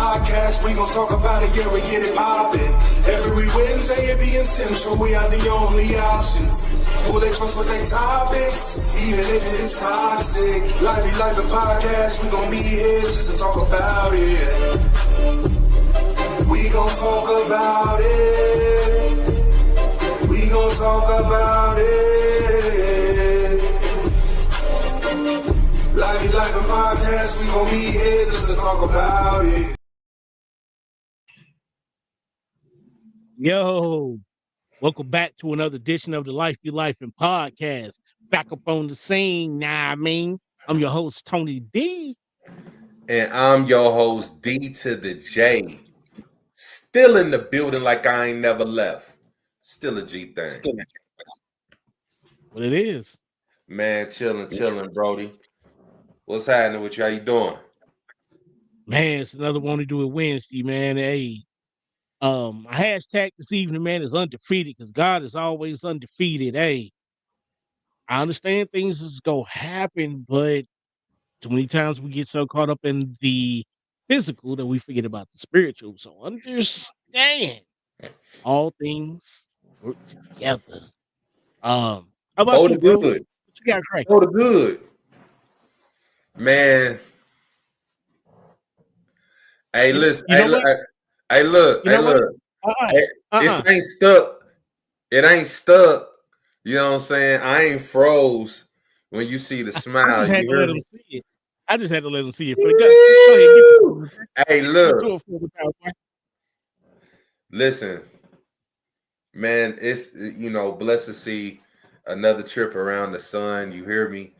podcast, we gon' talk about it, yeah, we get it poppin'. Every Wednesday it be essential, we are the only options. Will they trust with their topics, even if it is toxic? Life and podcast, we gon' be here just to talk about it. We gon' talk about it. We gon' talk about it. Life and podcast, we gon' be here just to talk about it. Yo, welcome back to another edition of the Life Be Life and Podcast. Back up on the scene, I'm your host, Tony D. And I'm your host, D to the J. Still in the building like I ain't never left. Still a G thing. What it is. Man, chilling, Brody. What's happening with you? How you doing? Man, it's another one to do it Wednesday, man. Hey, my hashtag this evening, man, is undefeated because God is always undefeated. Hey, I understand things is gonna happen, but too many times we get so caught up in the physical that we forget about the spiritual. So understand all things work together. How about you, bro? Good. What you got right? For the good. Man. Hey, listen. Hey, look. It ain't stuck. It ain't stuck. You know what I'm saying? I ain't froze when you see the smile. I just had to let him see it. I just had to let him see it. Go ahead. Hey, look. Listen, man, it's, blessed to see another trip around the sun. You hear me?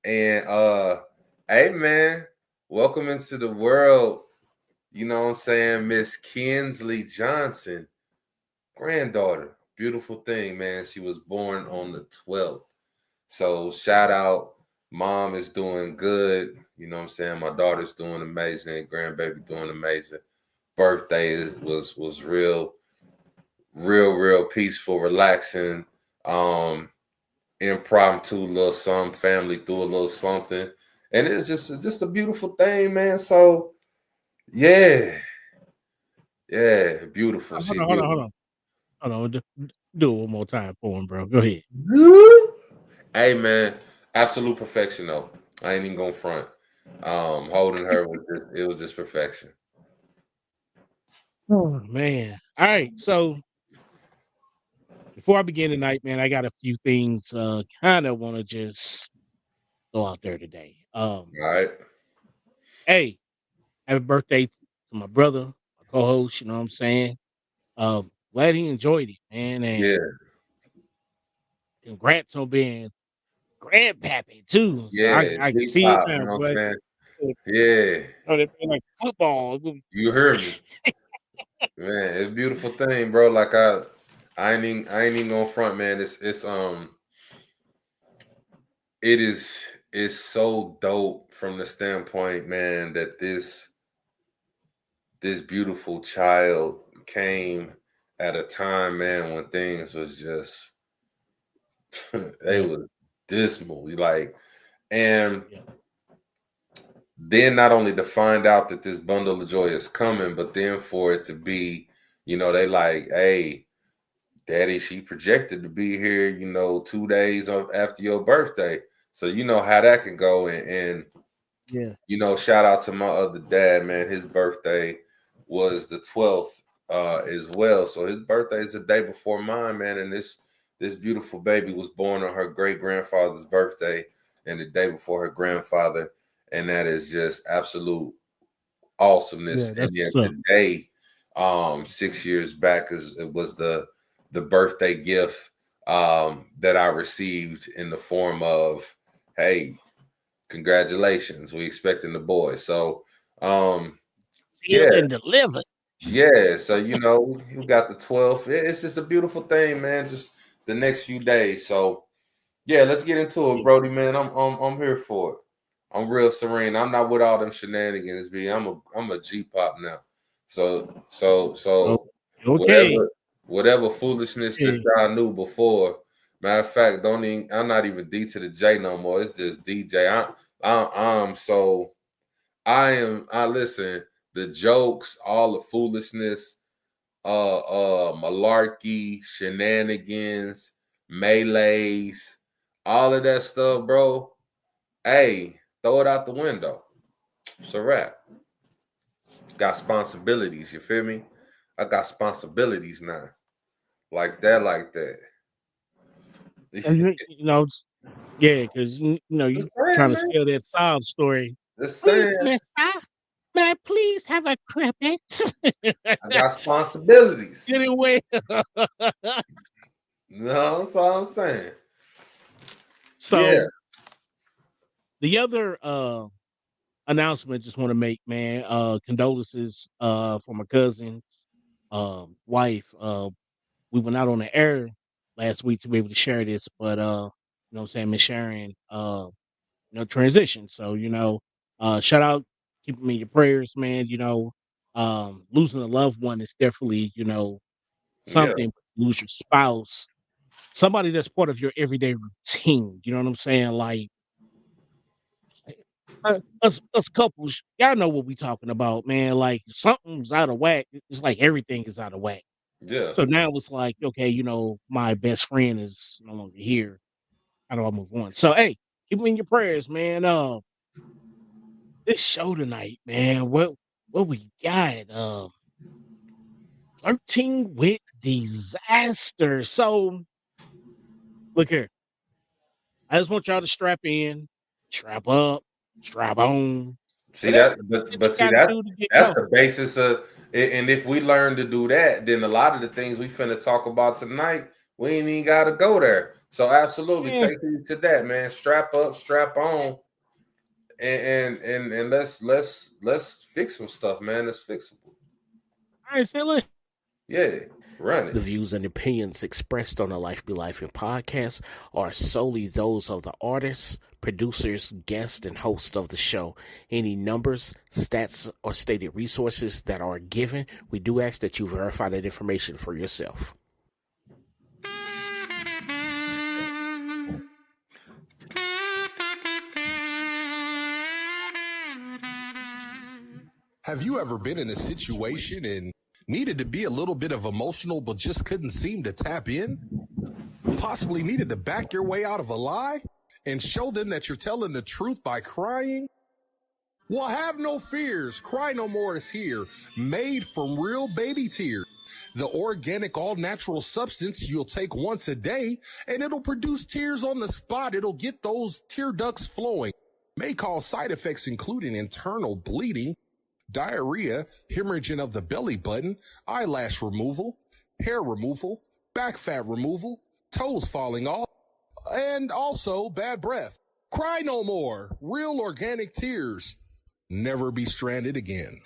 And, hey, man, welcome into the world. You know what I'm saying? Miss Kinsley Johnson, granddaughter. Beautiful thing, man. She was born on the 12th. So shout out. Mom is doing good. You know what I'm saying? My daughter's doing amazing. Grandbaby doing amazing. Birthday was real peaceful, relaxing. Impromptu little something. Family threw a little something. And it's just a beautiful thing, man. So yeah, beautiful. Hold on. Do it one more time for him, bro. Go ahead. Hey, man, absolute perfection, though. I ain't even gonna front. Holding her was just perfection. Oh man! All right, so before I begin tonight, man, I got a few things. Kind of want to just throw out there today. All right. Hey, happy birthday to my brother, my co-host. You know what I'm saying? Glad he enjoyed it, man. And yeah. Congrats on being grandpappy too. So yeah, I can see it now, you know but yeah. Oh, they're playing like football. You heard me, man. It's a beautiful thing, bro. Like I ain't even gonna front, man. It's so dope from the standpoint, man, that this beautiful child came at a time, man, when things was just was dismal. And then not only to find out that this bundle of joy is coming, but then for it to be, they like, hey, Daddy, she projected to be here, 2 days after your birthday. So you know how that can go. And shout out to my other dad, man. His birthday was the 12th as well. So his birthday is the day before mine, man. And this beautiful baby was born on her great-grandfather's birthday and the day before her grandfather. And that is just absolute awesomeness. And yet today, 6 years back, it was the birthday gift that I received in the form of, hey, congratulations, we expecting the boy. So sealed and delivered. Yeah, so you got the 12th. It's just a beautiful thing, man. Just the next few days. So yeah, let's get into it, Brody, man. I'm here for it. I'm real serene. I'm not with all them shenanigans, I'm a G-pop now. So okay. Whatever foolishness that y'all knew before. Matter of fact, I'm not even D to the J no more. It's just DJ. Listen, the jokes, all the foolishness, malarkey, shenanigans, melees, all of that stuff, bro. Hey, throw it out the window. It's a wrap. Got responsibilities, you feel me? I got responsibilities now. Like that, like that. And yeah, because you Just saying, trying to man. sell that sob story. Just Please, saying. mister, may I please have a crappet? I got responsibilities. Anyway, No, that's all I'm saying. Yeah, so the other announcement just want to make, man, condolences for my cousin's wife. We went out on the air last week to be able to share this, but what I'm saying, Miss Sharon transition. So, shout out, keep me in your prayers, man. Losing a loved one is definitely, yeah, something. Lose your spouse, somebody that's part of your everyday routine. You know what I'm saying? Like us couples, y'all know what we talking about, man. Like something's out of whack. It's like everything is out of whack. yeah. So now it's like, okay, my best friend is no longer here. How do I move on? So hey, keep me in your prayers, man. This show tonight, man. What we got? Flirting with disaster. So look here. I just want y'all to strap in, strap up, strap on, See whatever that, but that you see got to that do to get that's the comfortable. basis of. And if we learn to do that, then a lot of the things we finna talk about tonight, we ain't even got to go there. So absolutely, Yeah, take heed to that, man. Strap up, strap on, and let's fix some stuff, man. Let's fixable. I ain't saying look. Yeah, run The it. views and opinions expressed on the Life Be Life in podcast are solely those of the artists, producers, guests, and hosts of the show. Any numbers, stats, or stated resources that are given, we do ask that you verify that information for yourself. Have you ever been in a situation and needed to be a little bit of emotional but just couldn't seem to tap in? Possibly needed to back your way out of a lie and show them that you're telling the truth by crying? Well, have no fears. Cry No More is here, made from real baby tears. The organic, all natural substance you'll take once a day, and it'll produce tears on the spot. It'll get those tear ducts flowing. May cause side effects including internal bleeding, diarrhea, hemorrhaging of the belly button, eyelash removal, hair removal, back fat removal, toes falling off, and also bad breath. Cry No More. Real organic tears. Never be stranded again.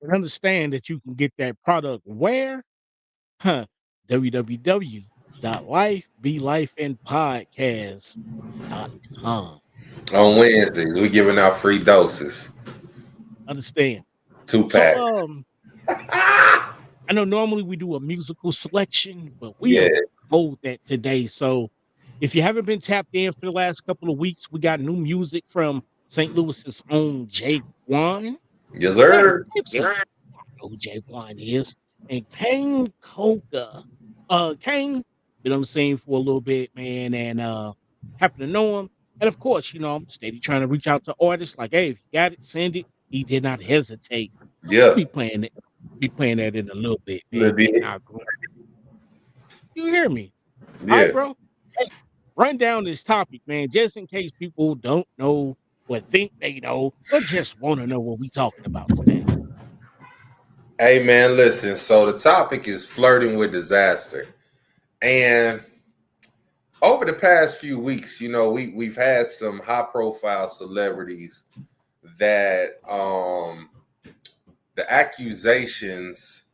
And understand that you can get that product where? Huh. www.lifebelifeandpodcast.com. On Understand? Wednesdays, we giving out free doses, Understand. 2 packs. So I know normally we do a musical selection, but we Yeah, don't hold that today. So if you haven't been tapped in for the last couple of weeks, we got new music from St. Louis's own Jay Quan. yes, Man, sir. know who Jay Quan is. And Kane Coca. Kane, been on the scene for a little bit, man, and happen to know him. And of course, I'm steady trying to reach out to artists like, hey, if you got it, send it. He did not hesitate. So we'll Yeah, be playing that in a little bit, a man. little Getting bit. our groove. You hear me? All right, Yeah. bro. Hey, run down this topic, man, just in case people don't know or think they know, or just want to know what we talking about today. Hey, man, listen. So the topic is flirting with disaster, and over the past few weeks, we've had some high profile celebrities that the accusations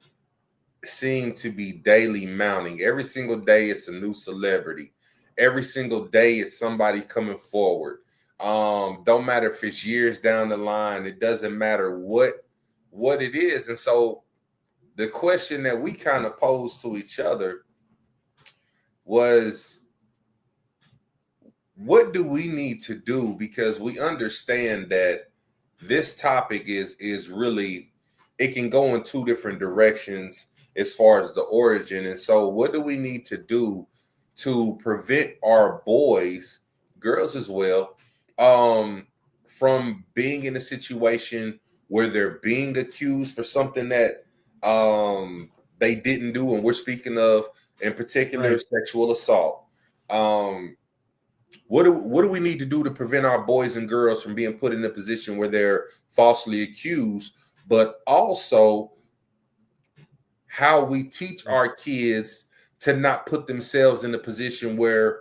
seem to be daily mounting. Every single day it's a new celebrity. Every single day it's somebody coming forward. Don't matter if it's years down the line, it doesn't matter what it is. And so the question that we kind of posed to each other was, what do we need to do? Because we understand that this topic is really, it can go in two different directions as far as the origin. And so what do we need to do to prevent our boys, girls as well, from being in a situation where they're being accused for something that they didn't do? And we're speaking of, in particular, Right. sexual assault. What do we need to do to prevent our boys and girls from being put in a position where they're falsely accused, but also how we teach our kids to not put themselves in a position where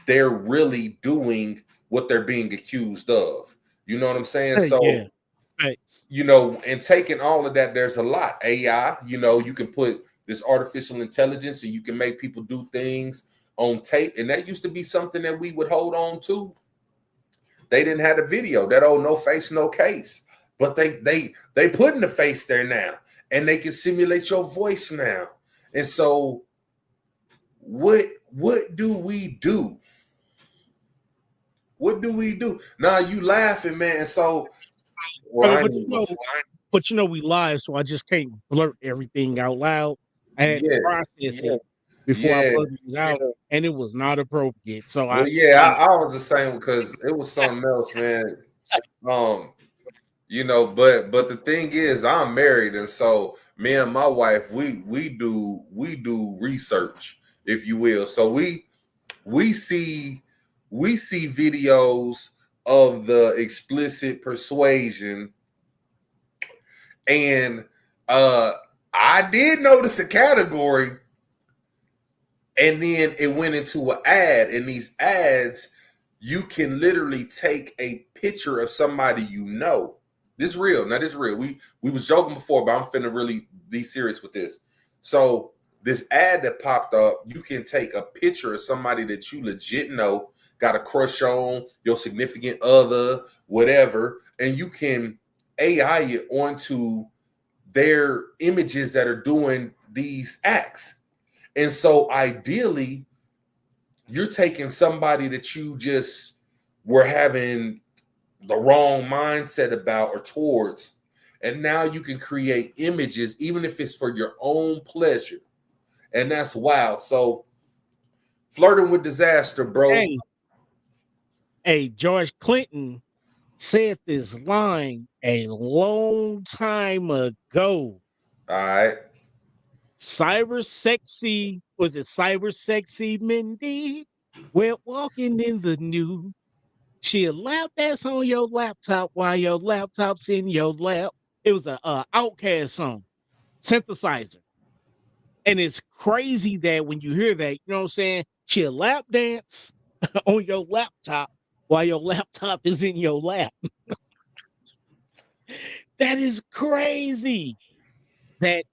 they're really doing what they're being accused of? You know what I'm saying? Hey, yeah. So, Right. you know, and taking all of that, there's a lot. AI, you know, you can put this artificial intelligence and you can make people do things on tape. And that used to be something that we would hold on to. They didn't have the video, that old no face, no case. But they putting the face there now, and they can simulate your voice now. And so what do we do? What do we do? Now you laughing, man. So well, I I mean, ain't even- but you know, we live, so I just can't blurt everything out loud. I had to yeah, process it before I yeah. blurted it out, and it was not appropriate. So Well, yeah, I was the same because it was something else, man. You know, but the thing is, I'm married, and so me and my wife, we do research, if you will. So we see videos of the explicit persuasion, and I did notice a category, and then it went into an ad. And these ads, you can literally take a picture of somebody you know. This is real. Now, this is real. We was joking before, but I'm finna really be serious with this. So this ad that popped up, you can take a picture of somebody that you legit know, got a crush on, your significant other, whatever, and you can AI it onto their images that are doing these acts. And so ideally, you're taking somebody that you just were having the wrong mindset about or towards, and now you can create images, even if it's for your own pleasure. And that's wild. So flirting with disaster, bro. hey, George Clinton said this line a long time ago. All right. Cyber sexy Mindy? We're walking in the new. She'll lap dance on your laptop while your laptop's in your lap. It was a Outcast song, synthesizer. And it's crazy that when you hear that, you know what I'm saying? She'll lap dance on your laptop while your laptop is in your lap. That is crazy. That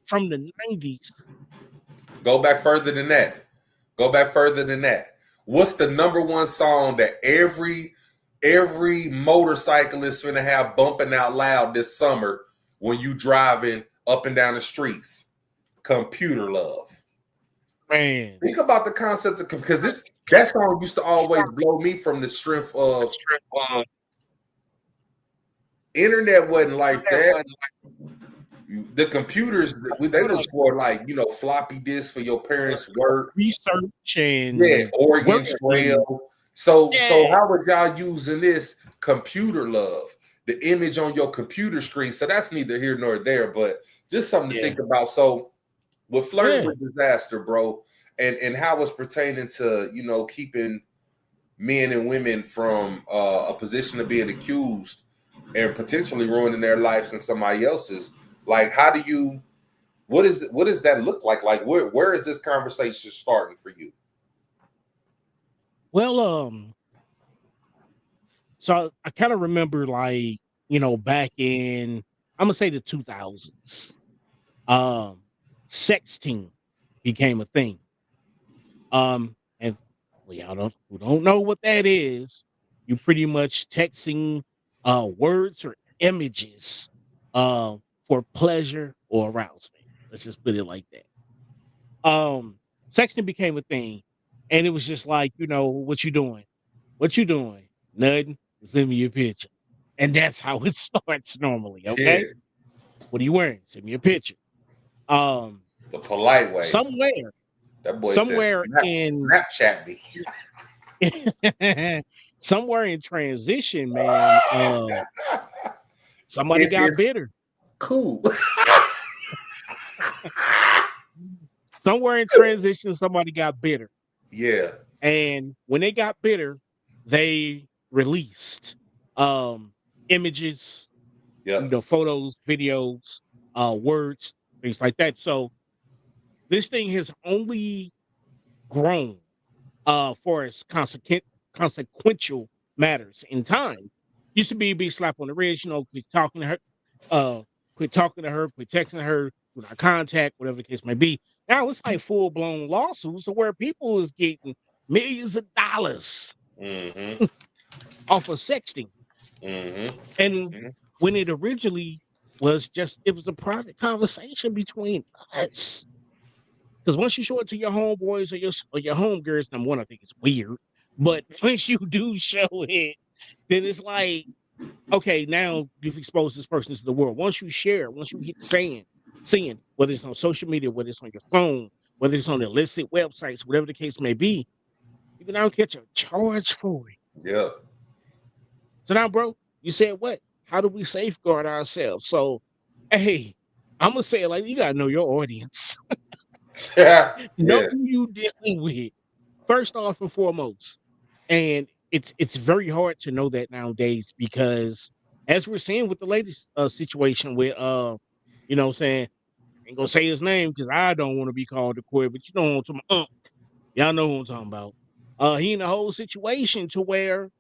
from the 90s. Go back further than that. Go back further than that. What's the number one song that every motorcyclist gonna have bumping out loud this summer when you driving up and down the streets? Computer Love. Man. Think about the concept of, because that song used to always blow me from the strength of internet wasn't like that. The computers, they was for like, you know, floppy disks for your parents' work. Research and Yeah, Oregon work. Trail. So Yeah. how are y'all using this? Computer Love, the image on your computer screen. So that's neither here nor there, but just something to think about. So with flirting with disaster, bro, and how it's pertaining to, you know, keeping men and women from a position of being accused and potentially ruining their lives and somebody else's. Like, how do you? What does that look like? Like, where is this conversation starting for you? Well, so I kind of remember, like, you know, back in, I'm gonna say the 2000s, sexting became a thing. And well, y'all who don't know what that is, you pretty much texting words or images for pleasure or arousement. Let's just put it like that. Sexting became a thing. And it was just like, what you doing? What you doing? Nothing. Send me your picture. And that's how it starts normally. Yeah, Okay. What are you wearing? Send me a picture. Um, the polite way. somewhere, That boy said, somewhere in Snapchat me. somewhere in transition, man, somebody It got is bitter. cool. Somewhere in transition, somebody got bitter. Yeah. And when they got bitter, they released images, Yep. photos, videos, words, things like that. So this thing has only grown for its consequential matters in time. Used to be slap on the wrist, quit talking to her, uh, quit talking to her, quit texting her, do not contact, whatever the case may be. Now it's like full blown lawsuits to where people is getting millions of dollars Mm-hmm. off of sexting. And Mm-hmm. when it originally was it was a private conversation between us. Because once you show it to your homeboys or your homegirls, number one, I think it's weird. But once you do show it, then it's like, okay, now you've exposed this person to the world. Once you share, once you hit seeing, whether it's on social media, whether it's on your phone, whether it's on illicit websites, whatever the case may be, you can now catch a charge for it. Yeah. So now, bro, you said what? How do we safeguard ourselves? So, hey, I'm gonna say it like you gotta know your audience. Yeah. Know Yeah. who you dealing with. First off and foremost. And it's very hard to know that nowadays because as we're seeing with the latest situation with what I'm saying, I ain't gonna say his name because I don't want to be called a queer, but you know what I'm talking about. Y'all know who I'm talking about. He in a whole situation to where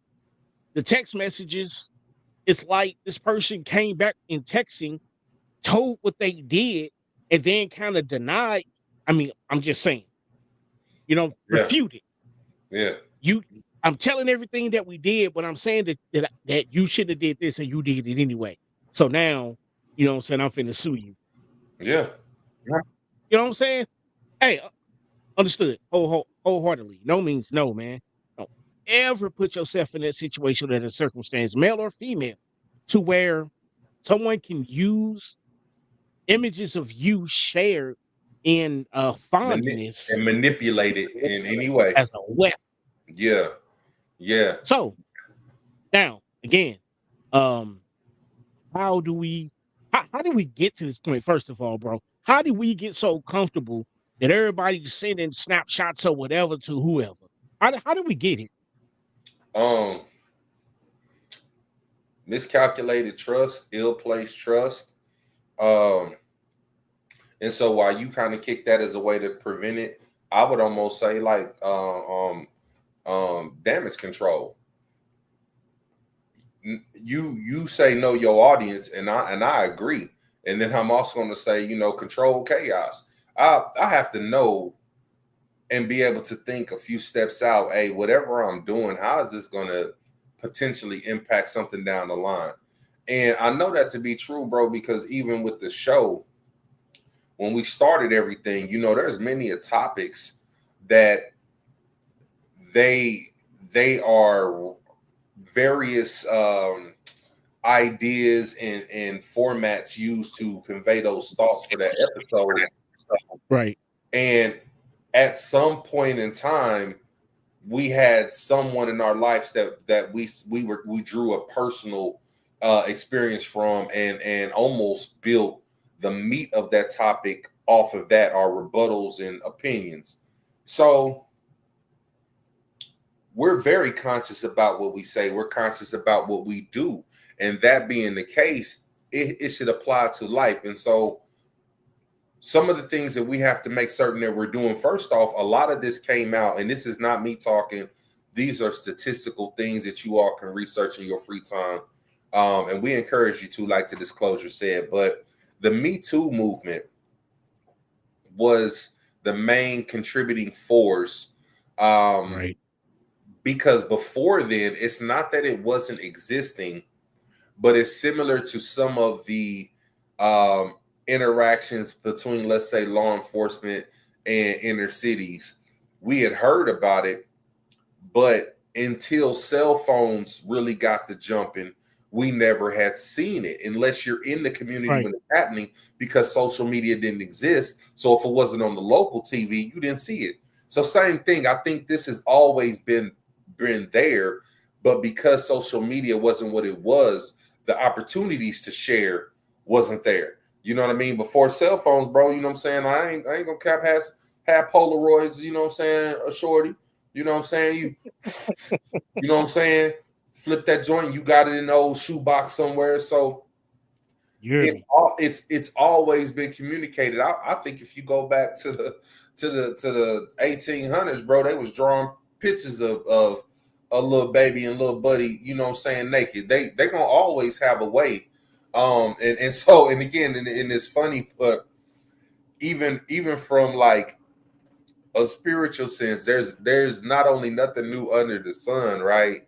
the text messages, it's like this person came back in texting, told what they did, and then kind of denied. I mean, I'm just saying, Yeah. refuted. Yeah. I'm telling everything that we did, but I'm saying that you shouldn't have did this and you did it anyway. So now, what I'm saying, I'm finna sue you. Yeah. You know what I'm saying? Hey, understood. Wholeheartedly. No means no, man. Don't ever put yourself in that situation or that circumstance, male or female, to where someone can use images of you shared in fondness And manipulate it in any way. as a weapon. Yeah. Yeah. So now, again, um, how do we how do we get to this point, first of all, bro? How do we get so comfortable that everybody's sending snapshots or whatever to whoever? How do we get here? Um, Miscalculated trust, ill-placed trust. Um, and so while you kind of kick that as a way to prevent it, I would almost say like damage control. You say know your audience, and I agree. And then I'm also going to say, control chaos. I have to know and be able to think a few steps out. Hey, whatever I'm doing, how is this going to potentially impact something down the line? And I know that to be true, bro, because even with the show, when we started everything, there's many topics that they are various ideas and formats used to convey those thoughts for that episode. Right. And at some point in time, we had someone in our lives that we drew a personal experience from and almost built the meat of that topic off of that, our rebuttals and opinions. So we're very conscious about what we say. We're conscious about what we do. And that being the case, it should apply to life. And so some of the things that we have to make certain that we're doing, first off, a lot of this came out, and this is not me talking. These are statistical things that you all can research in your free time. And we encourage you to, like the disclosure said, but the Me Too movement was the main contributing force. Right. Because before then, it's not that it wasn't existing, but it's similar to some of the interactions between, let's say, law enforcement and inner cities. we had heard about it, but until cell phones really got to jumping, we never had seen it unless you're in the community Right. when it's happening, because social media didn't exist. So if it wasn't on the local TV, you didn't see it. So same thing. I think this has always been there, but because social media wasn't what it was, the opportunities to share wasn't there. You know what I mean? Before cell phones, bro, you know what I'm saying? I ain't gonna cap have Polaroids, you know what I'm saying, a shorty. You know what I'm saying? You know what I'm saying? Flip that joint, you got it in the old shoebox somewhere. So it's always been communicated. I think if you go back to the 1800s, bro, they was drawing pictures of a little baby and little buddy, you know what I'm saying, naked. They gonna always have a way. And so, and again, and it's funny, but even from like a spiritual sense, there's not only nothing new under the sun, right?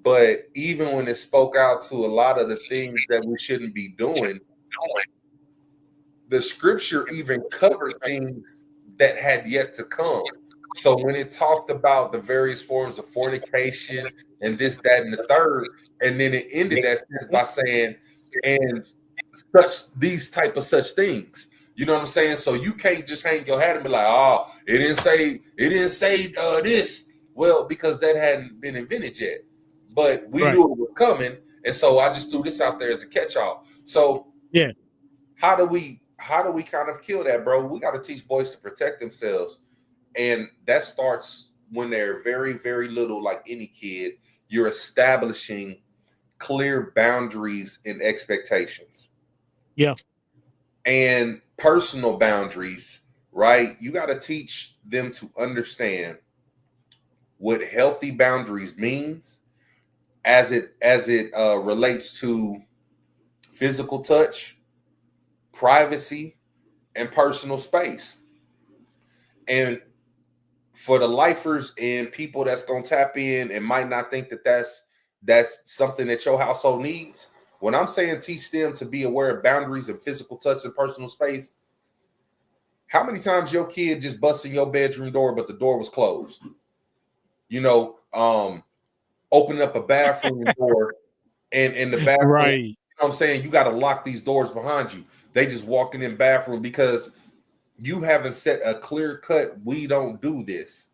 But even when it spoke out to a lot of the things that we shouldn't be doing, the scripture even covered things that had yet to come. So when it talked about the various forms of fornication and this, that, and the third, and then it ended that sentence by saying, and these type of such things. You know what I'm saying? So you can't just hang your hat and be like, oh, it didn't say this. Well, because that hadn't been invented yet. But we knew it was coming. And so I just threw this out there as a catch-all. So yeah, how do we kind of kill that, bro? We got to teach boys to protect themselves. And that starts when they're very, very little, like any kid. You're establishing clear boundaries and expectations. Yeah. And personal boundaries, right? You got to teach them to understand what healthy boundaries means as it relates to physical touch, privacy, and personal space. And for the lifers and people that's going to tap in and might not think that that's something that your household needs, when I'm saying teach them to be aware of boundaries of physical touch and personal space, how many times your kid just busted your bedroom door, but the door was closed? You know, opening up a bathroom door and the bathroom, right. you know what I'm saying? You got to lock these doors behind you. They just walking in bathroom because you haven't set a clear cut, we don't do this.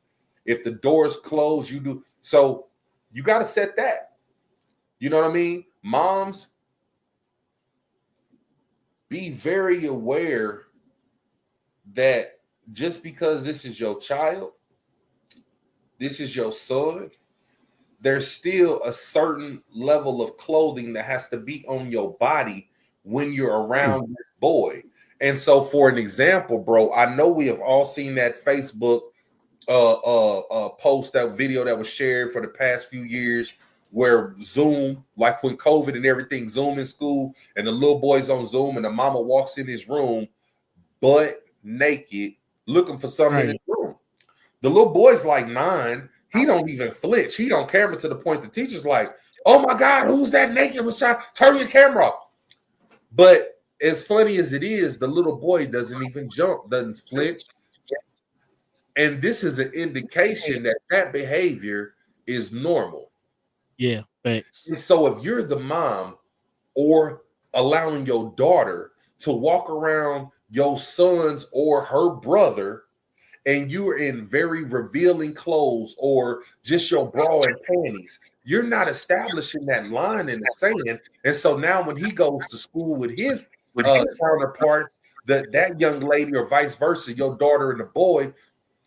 If the door's closed, you do. So you got to set that. You know what I mean? Moms, be very aware that just because this is your child, this is your son, there's still a certain level of clothing that has to be on your body when you're around this boy. And so, for an example, bro, I know we have all seen that Facebook post, that video that was shared for the past few years, where Zoom, like when COVID and everything, Zoom in school, and the little boy's on Zoom, and the mama walks in his room, butt naked, looking for something in his room. The little boy's like 9. He don't even flinch. He don't care to the point the teacher's like, "Oh my God, who's that naked? Turn your camera off." But as funny as it is, the little boy doesn't even jump, doesn't flinch. And this is an indication that behavior is normal. Yeah, thanks. And so if you're the mom or allowing your daughter to walk around your son's or her brother, and you're in very revealing clothes or just your bra and panties, you're not establishing that line in the sand. And so now when he goes to school with his counterparts, that young lady or vice versa, your daughter and the boy,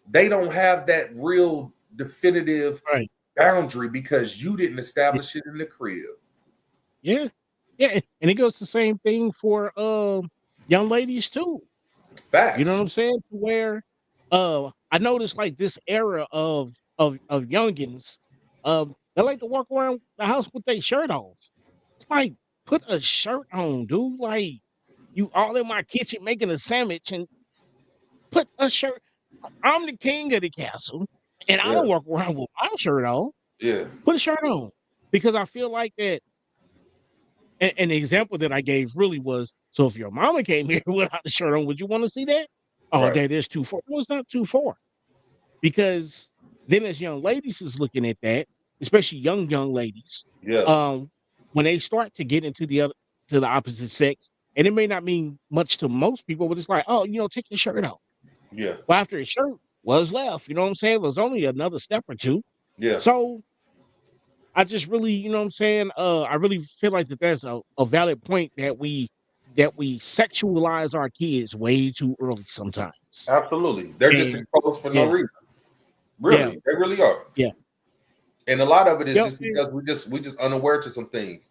they don't have that real definitive boundary because you didn't establish it in the crib. Yeah. Yeah. And it goes the same thing for young ladies too. Facts. You know what I'm saying? Where I noticed like this era of youngins, they like to walk around the house with their shirt off. It's like, put a shirt on, dude. Like, you all in my kitchen making a sandwich and put a shirt. I'm the king of the castle, and I don't walk around with my shirt on. Yeah. Put a shirt on. Because I feel like that. And the example that I gave really was, so if your mama came here without a shirt on, would you want to see that? Oh, that is too far. No, it's not too far. because then as young ladies is looking at that, especially young ladies, Yeah, um, when they start to get into the opposite sex, and it may not mean much to most people, but it's like, oh, take your shirt off. yeah, Well, after his shirt was left, you know what I'm saying? It was only another step or two. yeah. So I just really, you know what I'm saying? I really feel like that there's a valid point that we sexualize our kids way too early sometimes. Absolutely. They're just And exposed for no yeah, reason. yeah, Really, they really are. yeah. And a lot of it is Yep. just because we just unaware to some things.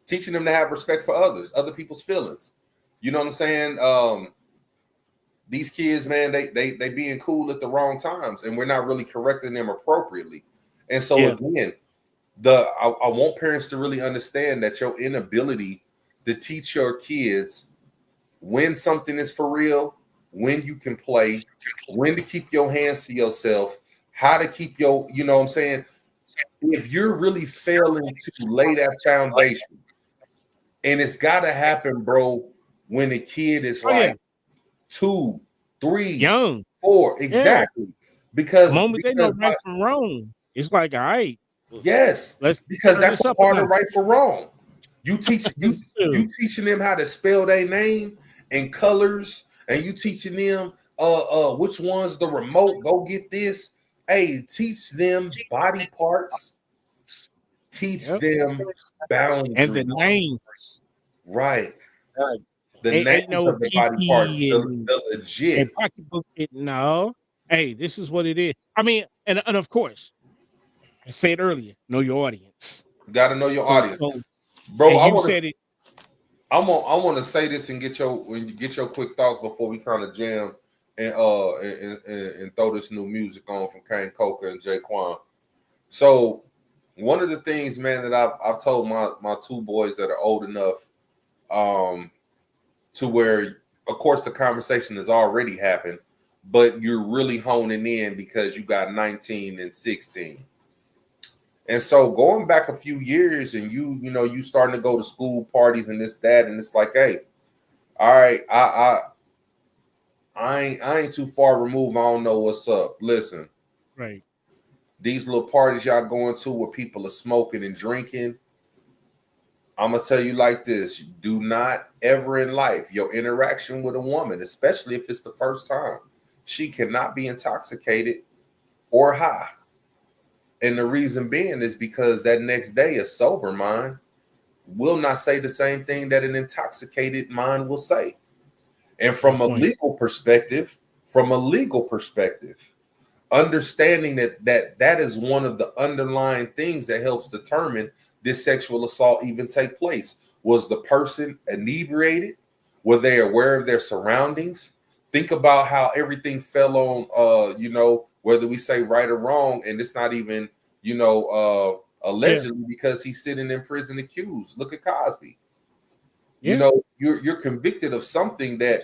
Teaching them to have respect for others, other people's feelings. You know what I'm saying? These kids, man, they being cool at the wrong times, and we're not really correcting them appropriately. And so Yeah. again, I want parents to really understand that your inability to teach your kids when something is for real, when you can play, when to keep your hands to yourself, how to keep you know what I'm saying? If you're really failing to lay that foundation, and it's got to happen, bro, when a kid is Oh yeah. like 2, 3, Young. 4, Yeah. exactly. The Because moment they know right from wrong, it's like, all right, yes, let's because turn that's this a up a part of notch. right for wrong. You teach you Shoot. teaching them how to spell their name and colors, and you teaching them which one's the remote. Go get this. Hey, teach them body parts. Teach Yep. them And the boundaries. names. Right. Right. The Ain't names no of the body parts. PP The legit. and pocketbook it. No. Hey, this is what it is. I mean, and of course, I said earlier, know your audience. You got to know your So audience, so bro. and you said it. I want to say this and get your quick thoughts before we kind of jam and throw this new music on from Kane Coca and Jaquan. So one of the things, man, that I've told my two boys that are old enough to where, of course, the conversation has already happened, but you're really honing in because you got 19 and 16. And so going back a few years and you starting to go to school parties and this, that, and it's like, hey, all right, I ain't too far removed. I don't know what's up. Listen, Right. these little parties y'all going to where people are smoking and drinking, I'm gonna tell you like this: do not ever in life your interaction with a woman, especially if it's the first time, she cannot be intoxicated or high. And the reason being is because that next day a sober mind will not say the same thing that an intoxicated mind will say. And Good point. from a legal perspective, understanding that is one of the underlying things that helps determine this sexual assault even take place. Was the person inebriated? Were they aware of their surroundings? Think about how everything fell on whether we say right or wrong, and it's not even Yeah. allegedly, because he's sitting in prison accused. Look at Cosby. Yeah. You're convicted of something that,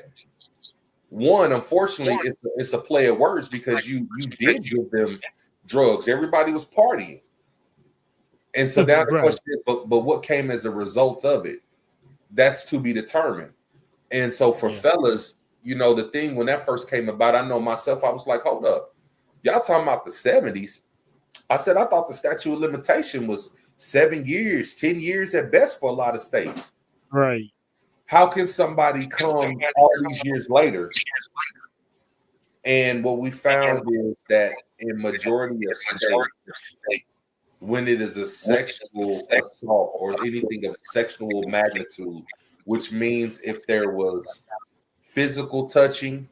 one, unfortunately, it's a play of words, because you did give them drugs. Everybody was partying. And so now the Right. question is, but what came as a result of it? That's to be determined. And so for Yeah. fellas, the thing when that first came about, I know myself, I was like, hold up. Y'all talking about the 70s. I said, I thought the statute of limitation was 7 years, 10 years at best for a lot of states. Right. How can somebody come all these years later? And what we found is that in majority of states, when it is a sexual assault or anything of sexual magnitude, which means if there was physical touching,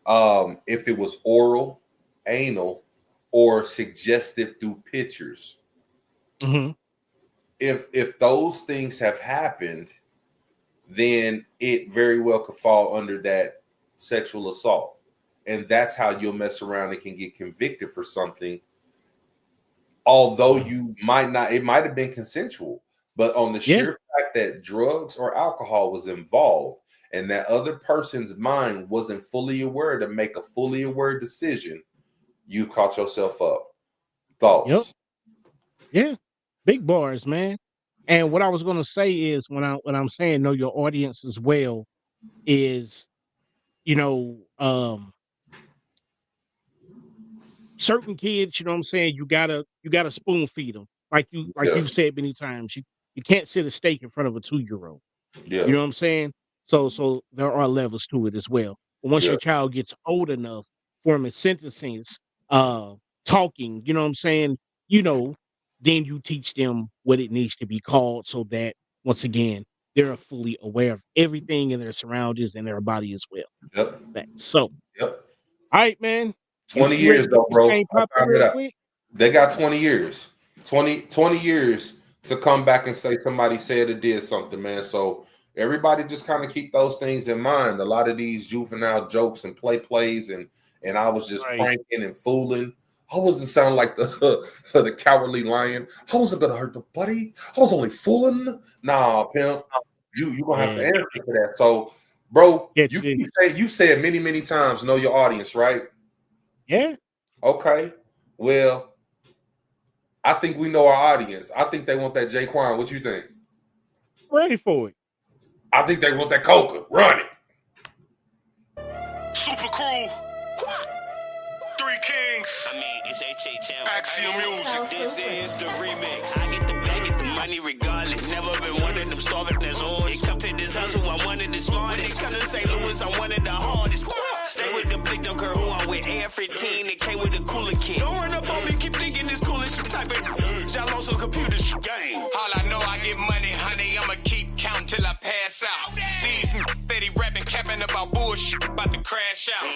if it was oral, anal, or suggestive through pictures, Hmm. if those things have happened, then it very well could fall under that sexual assault. And that's how you'll mess around and can get convicted for something, although you might not, it might have been consensual, but on the Yeah. sheer fact that drugs or alcohol was involved and that other person's mind wasn't fully aware to make a fully aware decision, you caught yourself up. Yep. Thoughts? Yeah. Big bars, man. And what I was gonna say is when I'm saying know your audience as well is, you know, certain kids, you know what I'm saying, you gotta spoon feed them. Like Yeah. you've said many times, you can't sit a steak in front of a 2-year-old. Yeah. You know what I'm saying? So there are levels to it as well. But once Yeah. your child gets old enough, forming sentences, talking, you know what I'm saying, you know, then you teach them what it needs to be called so that once again they're fully aware of everything in their surroundings and their body as well. Yep. So, all Yep. right, man. 20 You ready years to get though, this bro. thing I popping found it real out. quick? They got 20 years. 20 years to come back and say somebody said or did something, man. So everybody just kind of keep those things in mind. A lot of these juvenile jokes and plays and I was just Right. pranking and fooling. I wasn't sound like the the cowardly lion. I wasn't gonna hurt the buddy. I was only fooling. Nah, pimp. You gonna have to Man, answer for that. So, bro, catch this. you said many times, know your audience, right? Yeah. Okay. Well, I think we know our audience. I think they want that Jaquan. What you think? Ready for it. I think they want that Coca. Run it. Super Crew. 3 Kings. I mean, it's HHM. Axiom Music. This is the remix. I get the bag, get the money regardless. Never been one of them starving as always. It come to this hustle, I'm one of the smartest. Come to St. Louis, I'm one of the hardest. Stay with the blick, don't care who I'm with. AR-15, it came with a cooler kit. Don't run up on me, keep thinking this cool as shit. Type it, y'all on some computer shit. Game. All I know, I get money, honey. I'ma keep counting till I pass out. These steady rapping, capping about bullshit, about to crash out.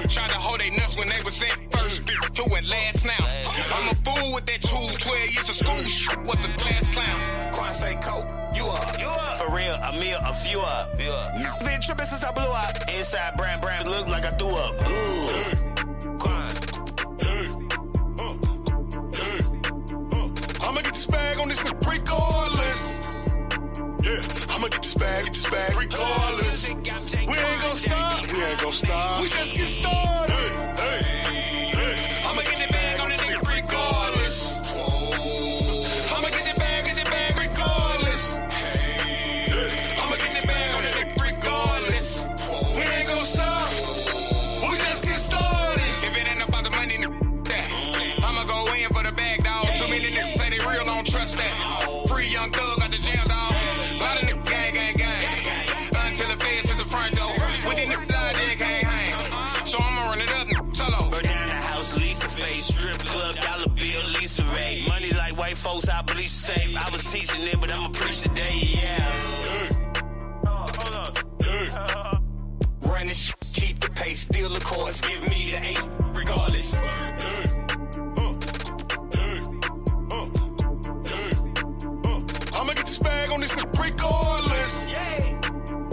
Trying to hold their nuts when they was in first, who went last now. I'm a fool with that 12 years of school shit. What the class clown? Quan say coke, you up. For real, a meal, a few up. Been tripping since I blew up. Inside brand, look like I threw up. Ooh. Quan. I'ma get this bag on this regardless. Yeah, I'ma get this bag regardless. We ain't gon' stop. We just get started. I'ma get this bag on this nigga regardless. I'ma get this bag regardless. I'ma get this bag on this nigga regardless. We ain't gon' stop. We just get started. If it ain't about the money, that I'ma go in for the bag, dog. Too many niggas say they real, don't trust that. Free young thug out the jail, dog. Lot of niggas gang. Until the feds hit the front door. Within the fly, they can't hang. So I'ma run it up solo. Burn down the house, Lisa face, strip club, dollar bill, Lisa Ray. Money like white folks, I believe safe. I was teaching them, but I'ma preach today, yeah. Run this shit, keep the pace, steal the course, give me the ace, regardless. I'ma get this bag on this nigga regardless.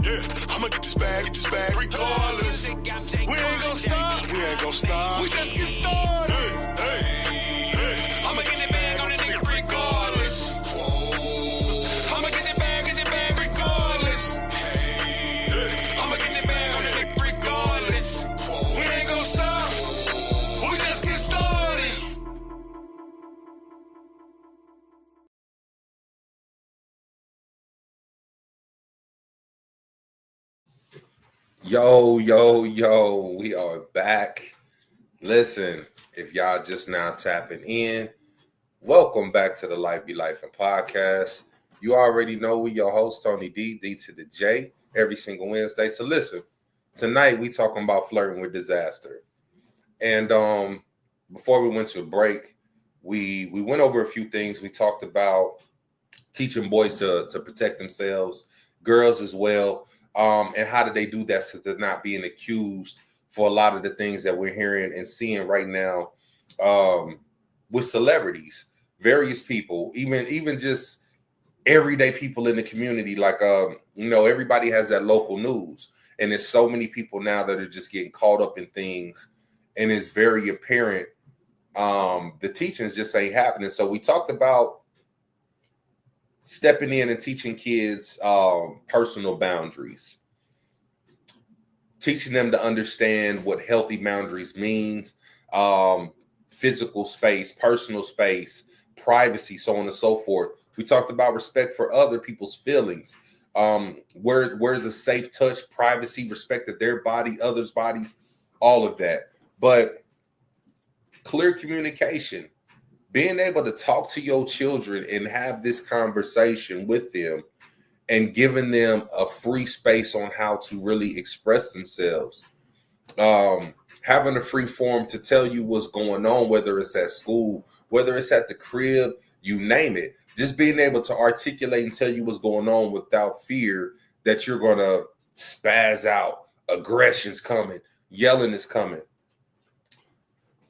Yeah, I'ma get this bag regardless. We ain't gon' stop. We just get started. I'ma get this bag on this nigga regardless. I'ma get this bag regardless. I'ma get this bag on this nigga regardless. We ain't gon' stop. We just get started. Yo, we are back. Listen, if y'all just now tapping in, welcome back to the Life Be Life and podcast. You already know we your host, Tony D to the J, every single Wednesday. So listen, tonight we talking about flirting with disaster. And before we went to a break, we went over a few things. We talked about teaching boys to protect themselves, girls as well. And how do they do that so they're not being accused for a lot of the things that we're hearing and seeing right now with celebrities, various people, even just everyday people in the community. Like, everybody has that local news, and there's so many people now that are just getting caught up in things, and it's very apparent the teachings just ain't happening. So we talked about stepping in and teaching kids personal boundaries, teaching them to understand what healthy boundaries means, physical space, personal space, privacy, so on and so forth. We talked about respect for other people's feelings. Where's a safe touch, privacy, respect of their body, others' bodies, all of that. But clear communication, being able to talk to your children and have this conversation with them and giving them a free space on how to really express themselves. Having a free forum to tell you what's going on, whether it's at school, whether it's at the crib, you name it. Just being able to articulate and tell you what's going on without fear that you're going to spaz out, aggression's coming, yelling is coming.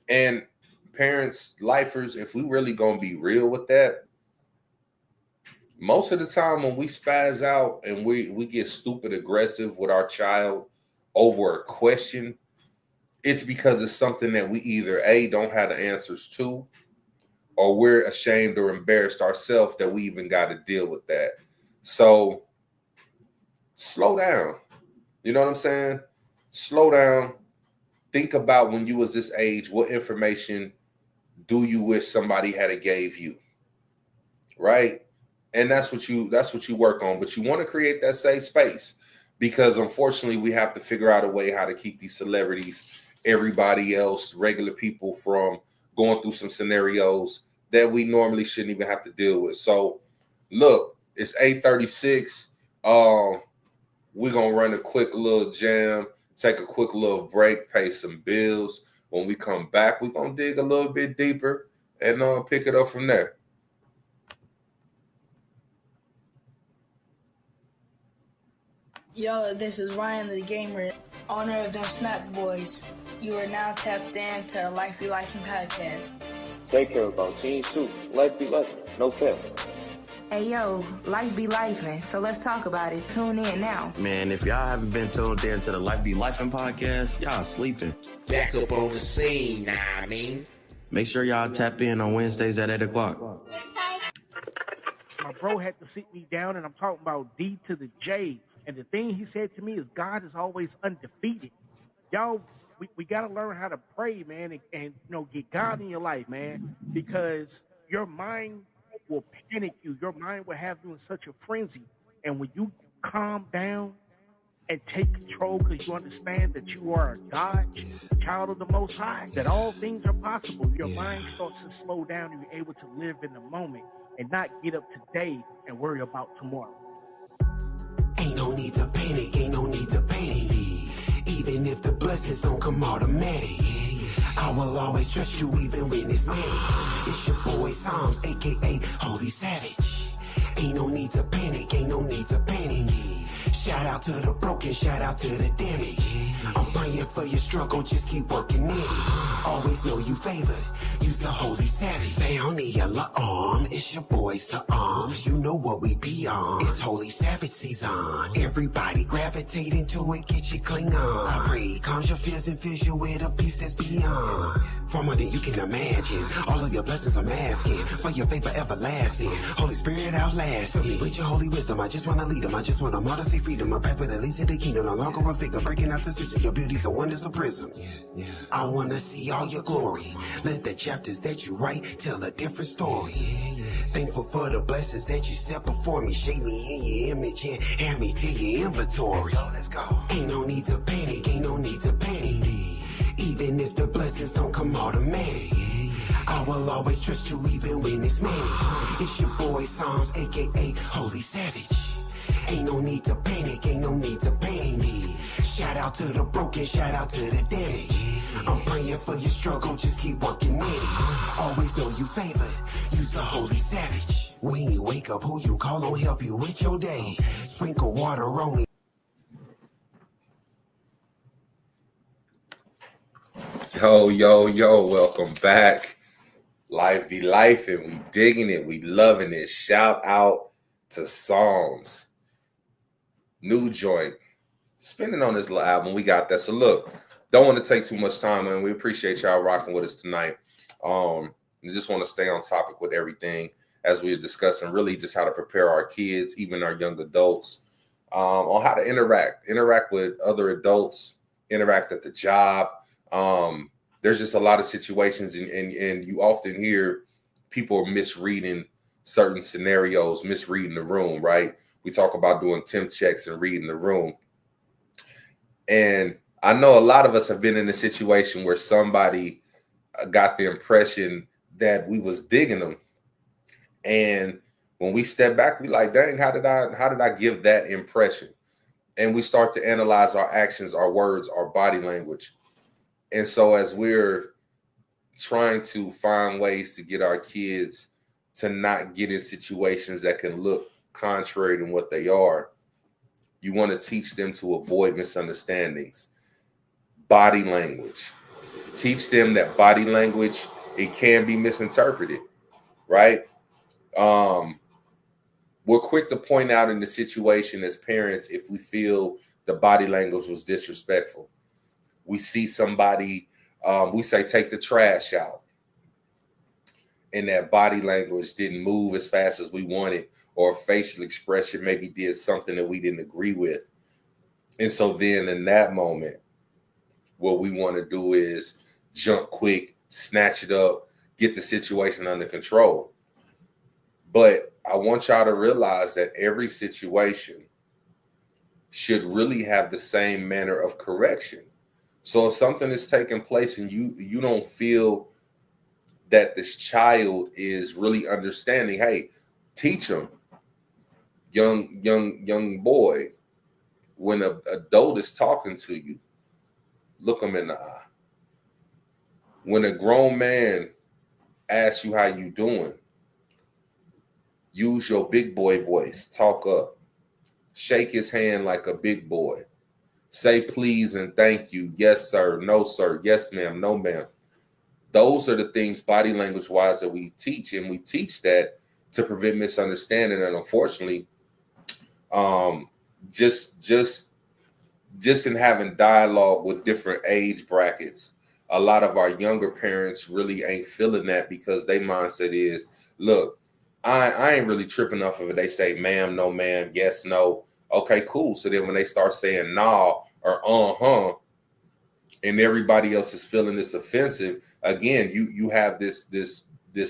And parents, lifers, if we really going to be real with that, most of the time when we spaz out and we get stupid aggressive with our child over a question, it's because it's something that we either A, don't have the answers to, or we're ashamed or embarrassed ourselves that we even got to deal with that. So slow down. You know what I'm saying? Slow down. Think about when you was this age, what information do you wish somebody had gave you? Right? And that's what you work on. But you want to create that safe space, because unfortunately we have to figure out a way how to keep these celebrities, everybody else, regular people from going through some scenarios that we normally shouldn't even have to deal with. So look, it's 8:36. We're gonna run a quick little jam, take a quick little break, pay some bills. When we come back, we're gonna dig a little bit deeper and pick it up from there. Yo, this is Ryan the Gamer, owner of them Snack Boys. You are now tapped in to the Life Be Lifing podcast. They care about teens too. Life be life, no fail. Hey yo, life be lifing, so let's talk about it. Tune in now. Man, if y'all haven't been tuned in to the Life Be Lifing podcast, y'all sleeping. Back up on the scene, nah, I mean. Make sure y'all tap in on Wednesdays at 8 o'clock. My bro had to sit me down, and I'm talking about D to the J. And the thing he said to me is God is always undefeated. Y'all, we got to learn how to pray, man, and you know, get God in your life, man, because your mind will panic you. Your mind will have you in such a frenzy. And when you calm down and take control, because you understand that you are a God, child of the Most High, that all things are possible, your mind starts to slow down and you're able to live in the moment and not get up today and worry about tomorrow. Ain't no need to panic, ain't no need to panic. Even if the blessings don't come automatic, I will always trust you even when it's manic. It's your boy Psalms, aka Holy Savage. Ain't no need to panic, ain't no need to panic. Shout out to the broken, shout out to the damage. I'm praying for your struggle, just keep working in it. Always know you favored, you's a holy savage. Sound the yellow arm, it's your boy Sa'am. You know what we be on, it's holy savage season. Everybody gravitating to it, get you cling on. I pray, calms your fears and fills you with a peace that's beyond. Far more than you can imagine, all of your blessings I'm asking, for your favor everlasting. Holy Spirit outlast, fill me with your holy wisdom. I just wanna lead them, I just want them all to see freedom. A pathway that leads to the kingdom, no longer a victim, breaking out the system. Your beauty's a wonders of prism. I wanna see all your glory. Let the chapters that you write tell a different story. Thankful for the blessings that you set before me. Shape me in your image and have me to your inventory. Let's go. Ain't no need to panic, ain't no need to panic. Even if the blessings don't come automatic, I will always trust you even when it's manic. It's your boy Psalms, aka Holy Savage. Ain't no need to panic, ain't no need to panic. Shout out to the broken, shout out to the damage. I'm praying for your struggle, just keep working in it. Always know you favored, you's a holy savage. When you wake up, who you call on help you with your day. Sprinkle water on me. Yo, welcome back. Life be life, and we digging it, we loving it. Shout out to Psalms. New joint. Spinning on this little album. We got that. So look, don't want to take too much time, and we appreciate y'all rocking with us tonight. We just want to stay on topic with everything as we're discussing really just how to prepare our kids, even our young adults, on how to interact with other adults, interact at the job. There's just a lot of situations, and you often hear people misreading certain scenarios, misreading the room, right? We talk about doing temp checks and reading the room. And I know a lot of us have been in a situation where somebody got the impression that we was digging them. And when we step back, we like, dang, how did I give that impression? And we start to analyze our actions, our words, our body language. And so as we're trying to find ways to get our kids to not get in situations that can look contrary to what they are, you want to teach them to avoid misunderstandings. Body language. Teach them that body language, it can be misinterpreted, right? We're quick to point out in the situation as parents if we feel the body language was disrespectful. We see somebody, we say, take the trash out, and that body language didn't move as fast as we wanted, or facial expression maybe did something that we didn't agree with. And so then in that moment, what we want to do is jump quick, snatch it up, get the situation under control. But I want y'all to realize that every situation should really have the same manner of correction. So if something is taking place and you don't feel that this child is really understanding, hey, teach them, young boy, when an adult is talking to you, look them in the eye. When a grown man asks you how you doing, use your big boy voice, talk up, shake his hand like a big boy, say please and thank you, yes sir, no sir, yes ma'am, no ma'am. Those are the things body language wise that we teach, and we teach that to prevent misunderstanding. And unfortunately, just in having dialogue with different age brackets, a lot of our younger parents really ain't feeling that, because their mindset is, look, I ain't really tripping off of it. They say ma'am, no ma'am, yes, no. Okay, cool. So then when they start saying nah or and everybody else is feeling this offensive, again, you have this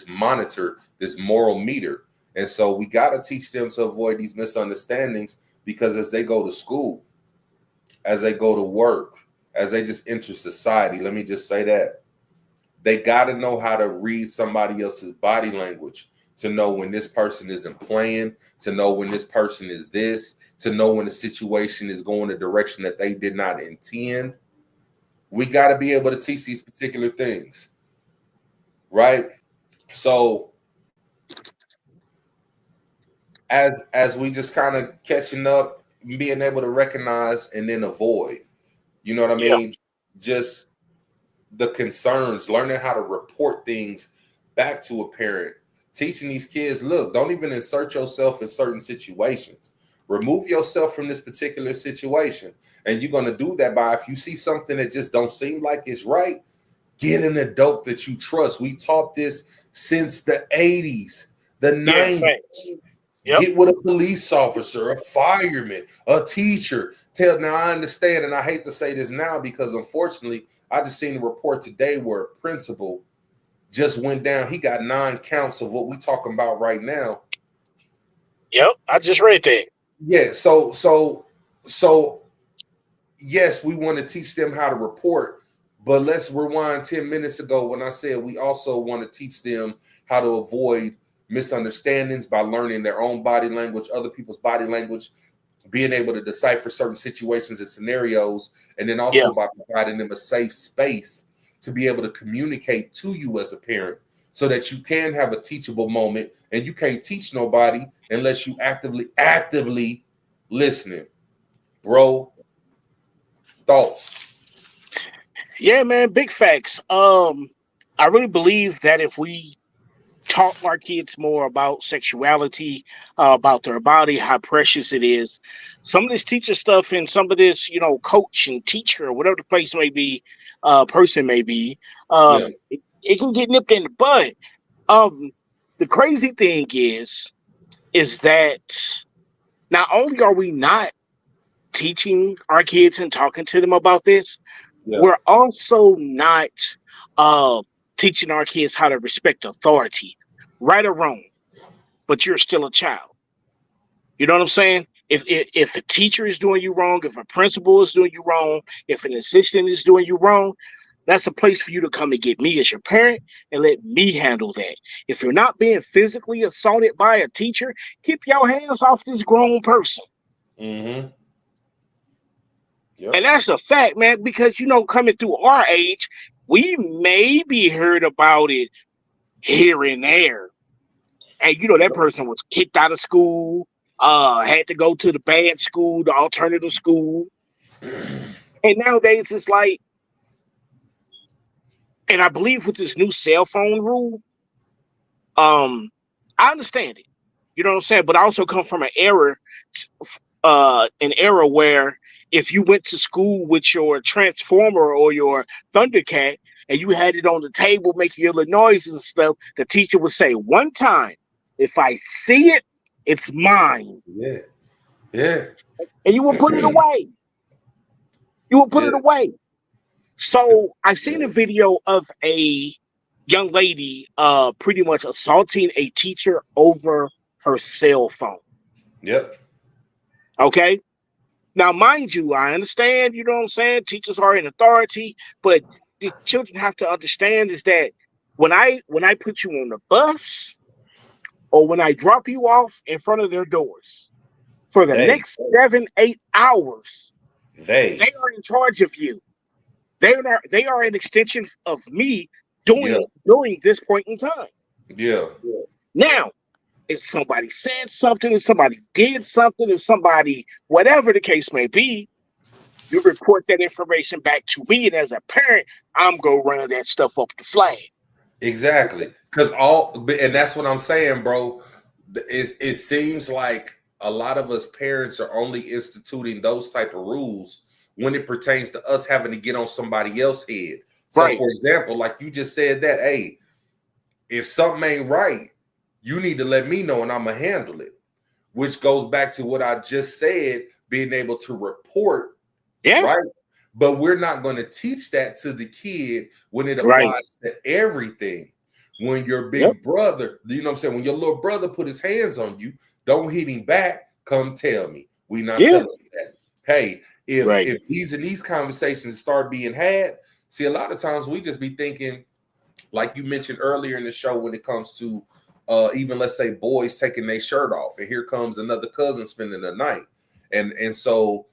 monitor, this moral meter. And so we got to teach them to avoid these misunderstandings, because as they go to school, as they go to work, as they just enter society, let me just say that they got to know how to read somebody else's body language, to know when this person isn't playing, to know when this person is this, to know when the situation is going a direction that they did not intend. We got to be able to teach these particular things, right? So as we just kind of catching up, being able to recognize and then avoid, you know what I mean? Just the concerns, learning how to report things back to a parent, teaching these kids, look, don't even insert yourself in certain situations. Remove yourself from this particular situation. And you're going to do that by, if you see something that just don't seem like it's right, get an adult that you trust. We taught this since the 80s, the 90s. Get with a police officer, a fireman, a teacher. Now, I understand, and I hate to say this now, because unfortunately, I just seen a report today where a principal just went down. He got 9 counts of what we talking about right now. Yep, I just read that. Yeah, so yes, we want to teach them how to report, but let's rewind 10 minutes ago when I said we also want to teach them how to avoid misunderstandings by learning their own body language, other people's body language, being able to decipher certain situations and scenarios, and then also by providing them a safe space to be able to communicate to you as a parent, so that you can have a teachable moment. And you can't teach nobody unless you actively listening. Bro, thoughts? Yeah, man, big facts. I really believe that if we taught our kids more about sexuality, about their body, how precious it is, some of this teacher stuff and some of this, coach and teacher, whatever the place may be, person may be, it can get nipped in the bud. The crazy thing is that not only are we not teaching our kids and talking to them about this, we're also not teaching our kids how to respect authority, right or wrong, but you're still a child. You know what I'm saying? If a teacher is doing you wrong, if a principal is doing you wrong, if an assistant is doing you wrong, That's a place for you to come and get me as your parent and let me handle that. If you're not being physically assaulted by a teacher, keep your hands off this grown person. Mm-hmm. And that's a fact, man, because, coming through our age, we maybe heard about it here and there. And, that person was kicked out of school, had to go to the bad school, the alternative school. And nowadays it's like, and I believe with this new cell phone rule, I understand it. You know what I'm saying? But I also come from an era where if you went to school with your Transformer or your Thundercat and you had it on the table making your little noises and stuff, the teacher would say, one time, if I see it, it's mine. Yeah. Yeah. And you would put it away. You would put it Yeah. away. So I seen a video of a young lady pretty much assaulting a teacher over her cell phone. Yep. Okay. Now, mind you, I understand, you know what I'm saying? Teachers are in authority, but the children have to understand is that when I put you on the bus or when I drop you off in front of their doors for the next 7-8 hours, they are in charge of you. They are an extension of me during this point in time. Yeah. Now, if somebody said something, if somebody did something, if somebody, whatever the case may be, you report that information back to me. And as a parent, I'm going to run that stuff up the flag. Exactly. And that's what I'm saying, bro. It seems like a lot of us parents are only instituting those type of rules when it pertains to us having to get on somebody else's head. So, for example, like you just said that, hey, if something ain't right, you need to let me know and I'm going to handle it, which goes back to what I just said, being able to report, right? But we're not going to teach that to the kid when it applies to everything. When your big brother, you know what I'm saying? When your little brother put his hands on you, don't hit him back. Come tell me. We not telling you that. Hey, if these conversations start being had, see, a lot of times we just be thinking, like you mentioned earlier in the show, when it comes to even let's say boys taking their shirt off, and here comes another cousin spending the night, and so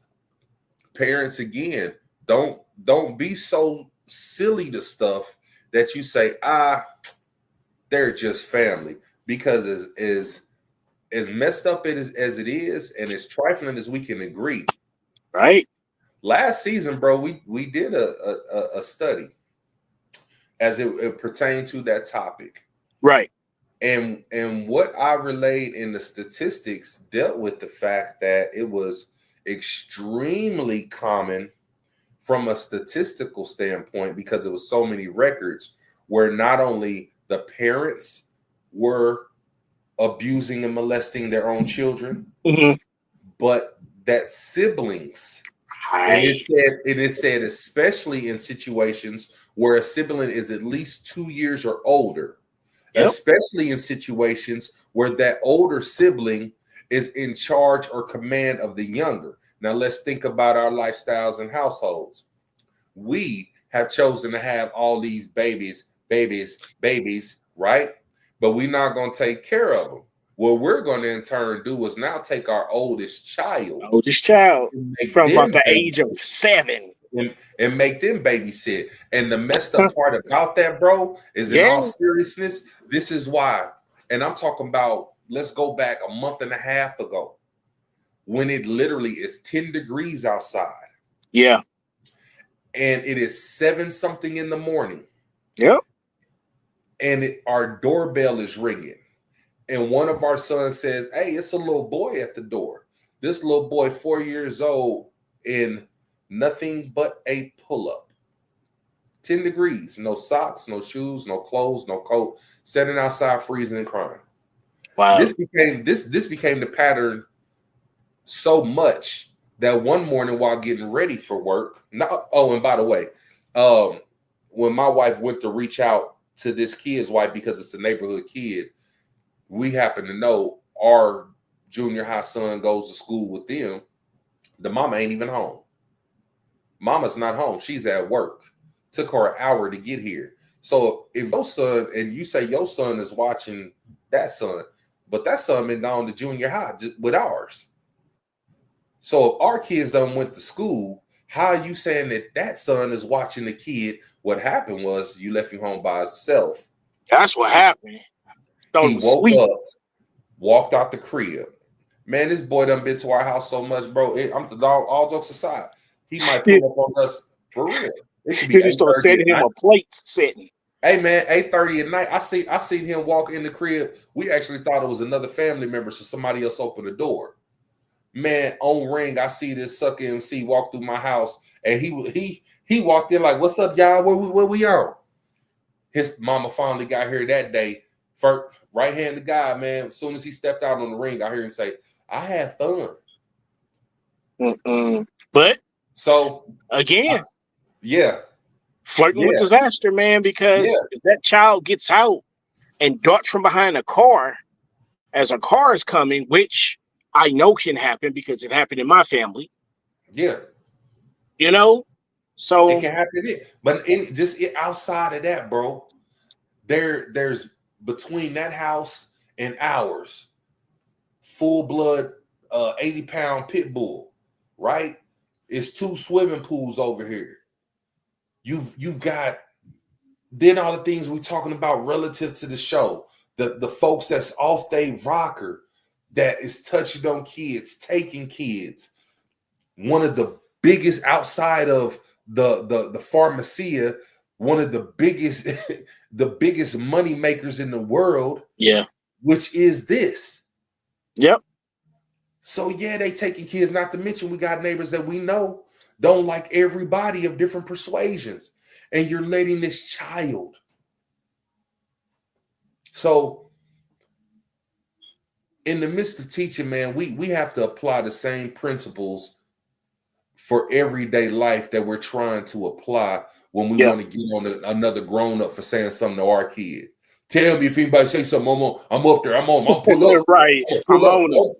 parents again, don't be so silly to stuff that you say, they're just family, because as messed up as it is, and as trifling as we can agree, right? Last season, bro, we did a study as it pertained to that topic, right? And what I relayed in the statistics dealt with the fact that it was extremely common from a statistical standpoint, because it was so many records where not only the parents were abusing and molesting their own children, but that siblings. And it said especially in situations where a sibling is at least 2 years or older, especially in situations where that older sibling is in charge or command of the younger. Now let's think about our lifestyles and households. We have chosen to have all these babies, right? But we're not going to take care of them. What we're going to in turn do is now take our oldest child from about the age of 7 and make them babysit. And the messed up part about that, bro, is in all seriousness, this is why. And I'm talking about, let's go back a month and a half ago when it literally is 10 degrees outside. Yeah. And it is 7 something in the morning. Yep. And our doorbell is ringing. And one of our sons says, hey, it's a little boy at the door. This little boy, 4 years old, in nothing but a pull-up. 10 degrees, no socks, no shoes, no clothes, no coat, sitting outside freezing and crying. Wow. This became the pattern so much that one morning while getting ready for work, and by the way, when my wife went to reach out to this kid's wife, because it's a neighborhood kid, we happen to know our junior high son goes to school with them. The mama ain't even home. Mama's not home. She's at work Took her an hour to get here. So if your son, and you say your son is watching that son, but that son been gone to junior high just with ours. So if our kids done went to school, how are you saying that that son is watching the kid? What happened was you left him home by himself. That's what happened. He woke up, walked out the crib. Man, this boy done been to our house so much, bro. All jokes aside, he might pull up on us for real. It could be He start sending him a plate setting. Hey man, 8:30 at night. I seen him walk in the crib. We actually thought it was another family member, so somebody else opened the door. Man, on ring, I see this sucker MC walk through my house, and he walked in like, "What's up, y'all? Where we on?" His mama finally got here that day. First, right-handed guy, man. As soon as he stepped out on the ring, I hear him say, "I had fun." But so again, flirting with disaster, man. Because if that child gets out and darts from behind a car as a car is coming, which I know can happen because it happened in my family. Yeah. You know? So it can happen. But outside of that, bro, there's between that house and ours, full-blood 80-pound pit bull, right? It's 2 swimming pools over here. You've got then all the things we're talking about relative to the show. The folks that's off they rocker that is touching on kids, taking kids. One of the biggest outside of the pharmacia, one of the biggest the biggest money makers in the world. Yeah. Which is this. Yep. So yeah, they taking kids, not to mention we got neighbors that we know don't like everybody of different persuasions. And you're letting this child. So in the midst of teaching, man, we have to apply the same principles for everyday life that we're trying to apply when we want to get on another grown-up for saying something to our kid. Tell me if anybody say something, I'm up there. I'm pull up. Right. I'm on it.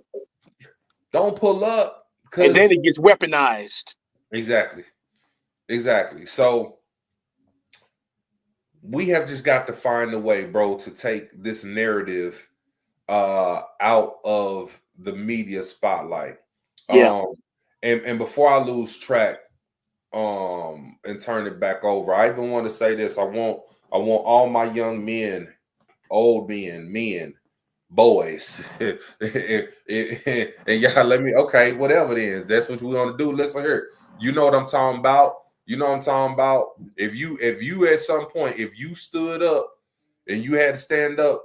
Don't pull up. And then it gets weaponized. Exactly. So we have just got to find a way, bro, to take this narrative out of the media spotlight. And before I lose track and turn it back over, I even want to say this. I want all my young men, old men, boys, and y'all let me, okay, whatever it is, that's what we want to do. Listen here. You know what I'm talking about. If you at some point, if you stood up and you had to stand up,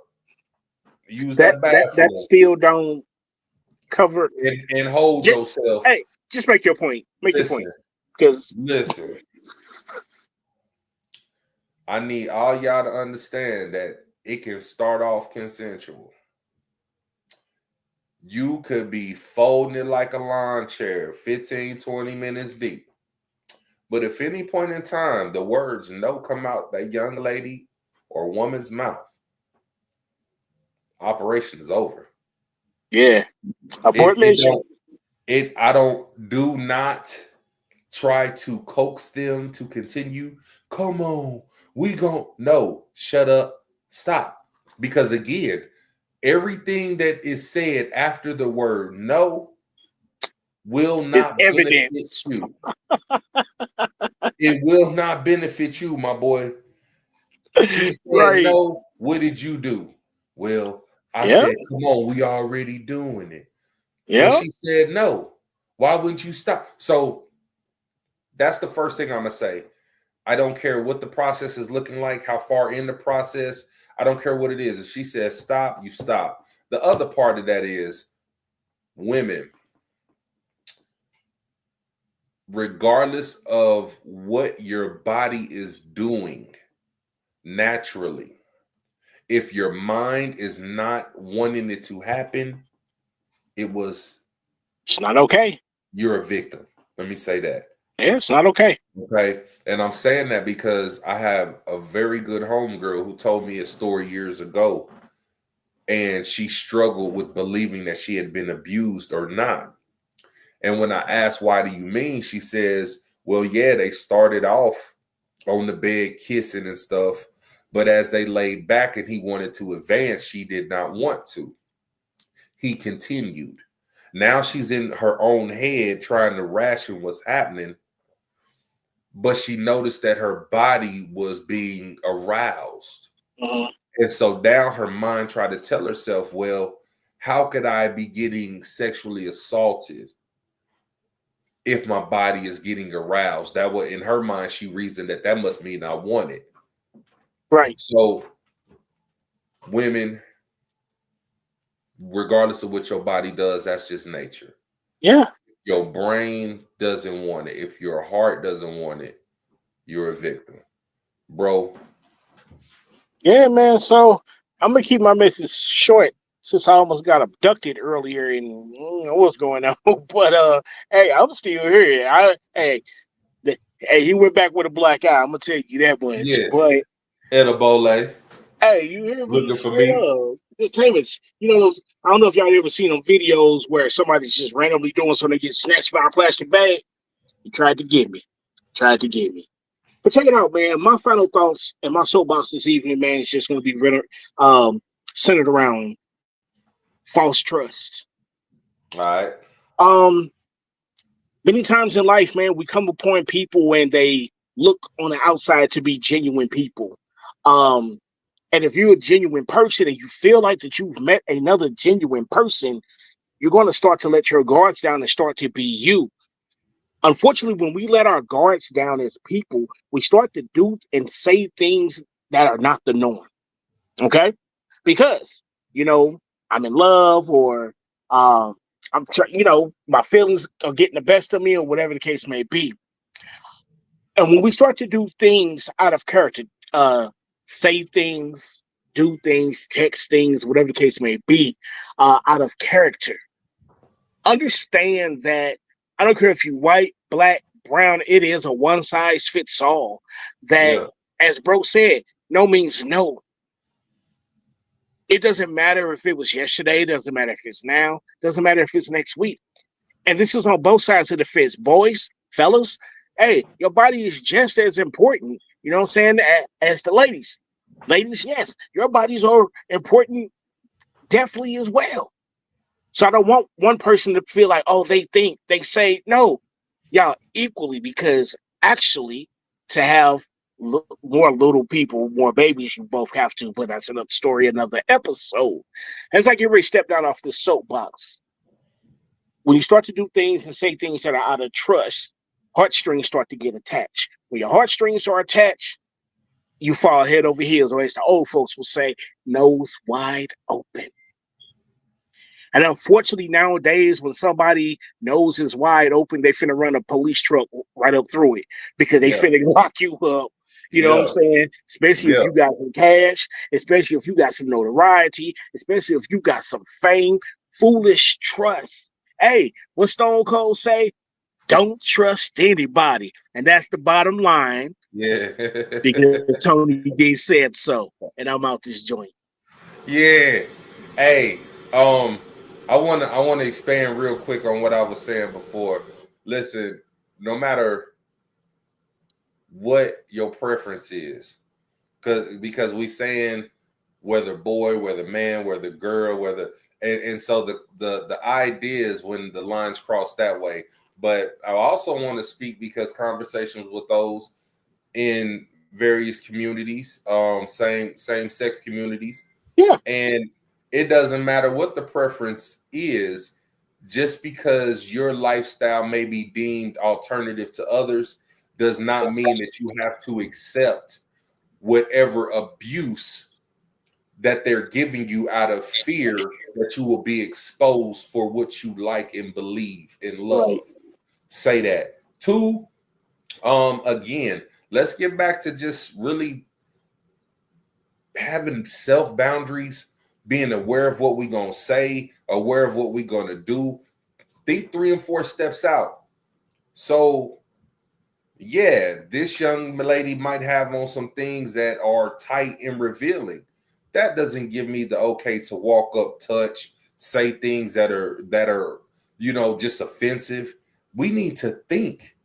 use that bathroom. That still don't cover and hold yourself. Hey, just make your point. Listen, your point. Because listen, I need all y'all to understand that it can start off consensual. You could be folding it like a lawn chair, 15, 20 minutes deep. But if any point in time the words no come out that young lady or woman's mouth, operation is over. Yeah. Abort mission. Do not try to coax them to continue. Come on. No, shut up. Stop. Because again, everything that is said after the word no will not benefit you. It will not benefit you, my boy. She said no. What did you do? Well, I said, come on, we already doing it. Yeah. She said no. Why wouldn't you stop? So that's the first thing I'm gonna say. I don't care what the process is looking like, how far in the process. I don't care what it is. If she says stop, you stop. The other part of that is women, regardless of what your body is doing naturally, if your mind is not wanting it to happen, it's not okay. You're a victim. Let me say that. Yeah, it's not okay. Okay. And I'm saying that because I have a very good homegirl who told me a story years ago, and she struggled with believing that she had been abused or not. And when I asked, why do you mean? She says, well, yeah, they started off on the bed kissing and stuff. But as they laid back and he wanted to advance, she did not want to. He continued. Now she's in her own head trying to ration what's happening, but she noticed that her body was being aroused. And so now her mind tried to tell herself, well, how could I be getting sexually assaulted if my body is getting aroused? That was, in her mind, she reasoned that must mean I want it. Right. So women, regardless of what your body does, that's just nature. Yeah. Your brain doesn't want it. If your heart doesn't want it, you're a victim. Bro. Yeah, man. So I'm gonna keep my message short since I almost got abducted earlier and I don't know what's going on. But hey, I'm still here. Hey, he went back with a black eye. I'm gonna tell you that much. Yeah. But Edibole. hey, you hear me? Looking for Straight me. up. The payments. You know those. I don't know if y'all ever seen them videos where somebody's just randomly doing something, they get snatched by a plastic bag. He tried to get me. Tried to get me. But check it out, man. My final thoughts and my soapbox this evening, man, is just going to be centered around false trust. All right. Many times in life, man, we come upon people when they look on the outside to be genuine people. And if you're a genuine person and you feel like that you've met another genuine person, you're going to start to let your guards down and start to be you. Unfortunately, when we let our guards down as people, we start to do and say things that are not the norm. Okay? Because, I'm in love or my feelings are getting the best of me or whatever the case may be. And when we start to do things out of character, say things, do things, text things, whatever the case may be, out of character, understand that I don't care if you white, black, brown, it is a one size fits all. That, as bro said, no means no. It doesn't matter if it was yesterday, doesn't matter if it's now, doesn't matter if it's next week. And this is on both sides of the fence. Boys, fellas, hey, your body is just as important, you know what I'm saying, as the ladies. Ladies, yes, your bodies are important definitely as well. So I don't want one person to feel like, oh, they say, no, y'all equally, because actually to have more little people, more babies, you both have to, but that's another story, another episode. As I get ready to step down off this soapbox, when you start to do things and say things that are out of trust, heartstrings start to get attached. When your heartstrings are attached, you fall head over heels, or as the old folks will say, nose wide open. And unfortunately, nowadays, when somebody nose is wide open, they finna run a police truck right up through it because they finna lock you up. You know what I'm saying? Especially if you got some cash, especially if you got some notoriety, especially if you got some fame, foolish trust. Hey, what Stone Cold say? Don't trust anybody. And that's the bottom line. Yeah. Because Tony D said so. And I'm out this joint. Yeah. Hey, I wanna expand real quick on what I was saying before. Listen, no matter what your preference is, because we saying whether boy, whether man, whether girl, whether and so the idea is when the lines cross that way. But I also want to speak because conversations with those in various communities, same sex communities. Yeah. And it doesn't matter what the preference is, just because your lifestyle may be deemed alternative to others does not mean that you have to accept whatever abuse that they're giving you out of fear that you will be exposed for what you like and believe and love. Right. Say that. Two, again, let's get back to just really having self boundaries, being aware of what we're going to say, aware of what we're going to do. Think 3 and 4 steps out. So, yeah, this young lady might have on some things that are tight and revealing. That doesn't give me the okay to walk up, touch, say things that are just offensive. We need to think.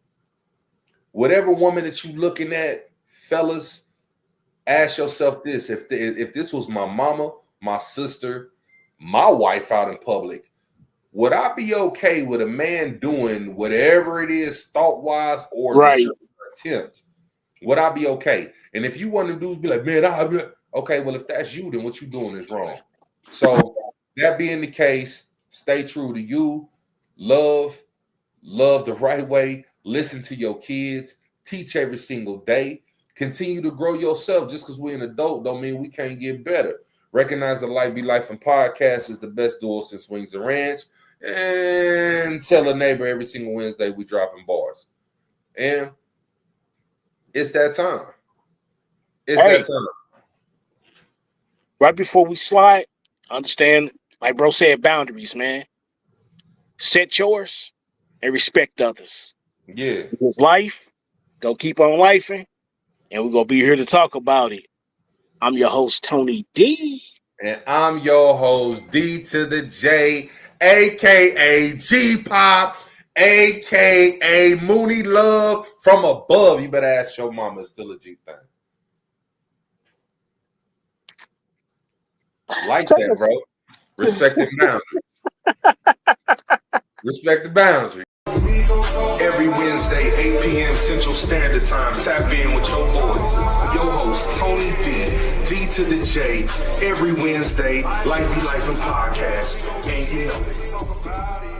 Whatever woman that you're looking at, fellas, ask yourself this: if this was my mama, my sister, my wife out in public, would I be okay with a man doing whatever it is, thought-wise or Right. attempt? Would I be okay? And if you want to do is be like, man, okay, well, if that's you, then what you doing is wrong. So that being the case, stay true to you. Love the right way. Listen to your kids. Teach every single day. Continue to grow yourself. Just because we're an adult don't mean we can't get better. Recognize the Life Be Life and podcast is the best duo since Wings and Ranch. And tell a neighbor every single Wednesday we dropping bars. And it's that time. It's that time. Right before we slide, understand, like bro said, boundaries, man. Set yours and respect others. Yeah. Because life, go keep on lifing, and we're going to be here to talk about it. I'm your host, Tony D. And I'm your host, D to the J, a.k.a. G-Pop, a.k.a. Mooney Love from above. You better ask your mama, it's still a G thing. Like that, bro. Respect the boundaries. Respect the boundary. Every Wednesday, 8 p.m. Central Standard Time. Tap in with your boys. Your host, Tony D to the J. Every Wednesday, Life Be Life and Podcast. And you know,